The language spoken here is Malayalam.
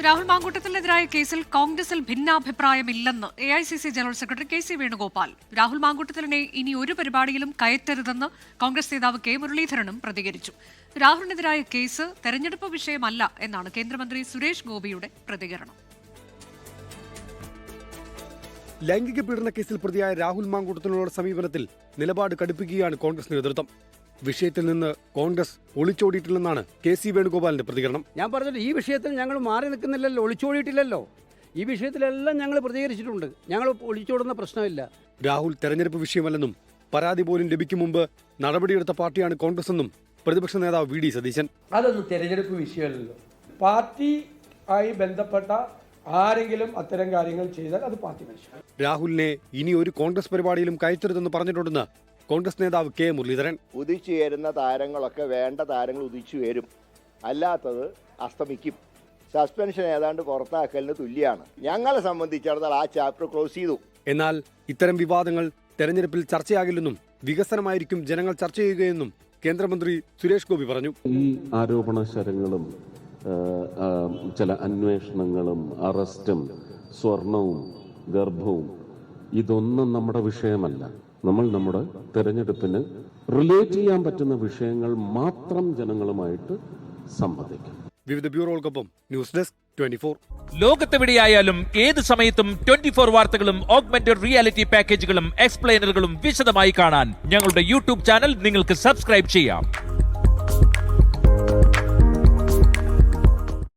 രാഹുൽ മാങ്കൂട്ടത്തിനെതിരായ കേസിൽ കോൺഗ്രസിൽ ഭിന്നാഭിപ്രായമില്ലെന്ന് AICC general secretary KC Venugopal. Rahul മാങ്കൂട്ടത്തിലിനെ ഇനി ഒരു പരിപാടിയിലും കയറ്റരുതെന്ന് കോൺഗ്രസ് നേതാവ് K മുരളീധരനും പ്രതികരിച്ചു. രാഹുലിനെതിരായ കേസ് തെരഞ്ഞെടുപ്പ് വിഷയമല്ല എന്നാണ് കേന്ദ്രമന്ത്രി സുരേഷ് ഗോപിയുടെ പ്രതികരണം. ലൈംഗിക പീഡന കേസിൽ പ്രതിയായ രാഹുൽ മാങ്കൂട്ടത്തിനുള്ള സമീപനത്തിൽ നിലപാട് കടുപ്പിക്കുകയാണ് കോൺഗ്രസ് നേതൃത്വം. വിഷയത്തിൽ നിന്ന് കോൺഗ്രസ് ഒളിച്ചോടിയിട്ടില്ലെന്നാണ് KC വേണുഗോപാലിന്റെ പ്രതികരണം. ഞാൻ പറഞ്ഞത് ഈ വിഷയത്തിൽ ഞങ്ങൾ മാറി നിൽക്കുന്നില്ലല്ലോ, ഒളിച്ചോടിയിട്ടില്ലല്ലോ. ഈ വിഷയത്തിലെല്ലാം ഞങ്ങൾ പ്രതികരിച്ചിട്ടുണ്ട്. ഞങ്ങൾ ഒളിച്ചോടുന്ന പ്രശ്നമില്ല. രാഹുൽ തെരഞ്ഞെടുപ്പ് വിഷയമല്ലെന്നും പരാതി പോലും ലഭിക്കും മുമ്പ് നടപടിയെടുത്ത പാർട്ടിയാണ് കോൺഗ്രസ് എന്നും പ്രതിപക്ഷ നേതാവ് VD സതീശൻ. അതൊന്നും തെരഞ്ഞെടുപ്പ് വിഷയമല്ലല്ലോ. പാർട്ടി ആയി ബന്ധപ്പെട്ട ആരെങ്കിലും അത്തരം കാര്യങ്ങൾ ചെയ്താൽ അത് പാർട്ടി മനുഷ്യർ. രാഹുലിനെ ഇനി ഒരു കോൺഗ്രസ് പരിപാടിയിലും കയറ്റരുതെന്ന് പറഞ്ഞിട്ടുണ്ടെന്ന് കോൺഗ്രസ് നേതാവ് K മുരളീധരൻ. ഉദിച്ചുയരുന്ന താരങ്ങളൊക്കെ വേണ്ട താരങ്ങൾ ഉദിച്ചുയരും, അല്ലാത്തത് അസ്തമിക്കും. സസ്പെൻഷൻ ഏതാണ്ട് പുറത്താക്കലിന് തുല്യമാണ്. ഞങ്ങളെ സംബന്ധിച്ചിടത്തോളം ആ ചാപ്റ്റർ ക്ലോസ് ചെയ്തു. എന്നാൽ ഇത്തരം വിവാദങ്ങൾ തെരഞ്ഞെടുപ്പിൽ ചർച്ചയാകില്ലെന്നും വികസനമായിരിക്കും ജനങ്ങൾ ചർച്ച ചെയ്യുകയെന്നും കേന്ദ്രമന്ത്രി സുരേഷ് ഗോപി പറഞ്ഞു. ഈ ആരോപണ ശരങ്ങളും ചില അന്വേഷണങ്ങളും അറസ്റ്റും സ്വർണവും ഗർഭവും ഇതൊന്നും നമ്മുടെ വിഷയമല്ല. നമ്മൾ നമ്മുടെ തെരഞ്ഞെടുപ്പിന് റിലേറ്റ് ചെയ്യാൻ പറ്റുന്ന വിഷയങ്ങൾ മാത്രം ജനങ്ങളുമായിട്ട് സംവദിക്കും. വിവിധ ബ്യൂറോകൾക്കൊപ്പം ന്യൂസ് ഡെസ്ക് 24. ലോകത്തെവിടെയായാലും ഏത് സമയത്തും 24 വാർത്തകളും ഓഗ്മെന്റഡ് റിയാലിറ്റി പാക്കേജുകളും എക്സ്പ്ലെയിനറുകളും വിശദമായി കാണാൻ ഞങ്ങളുടെ YouTube ചാനൽ നിങ്ങൾക്ക് സബ്സ്ക്രൈബ് ചെയ്യാം.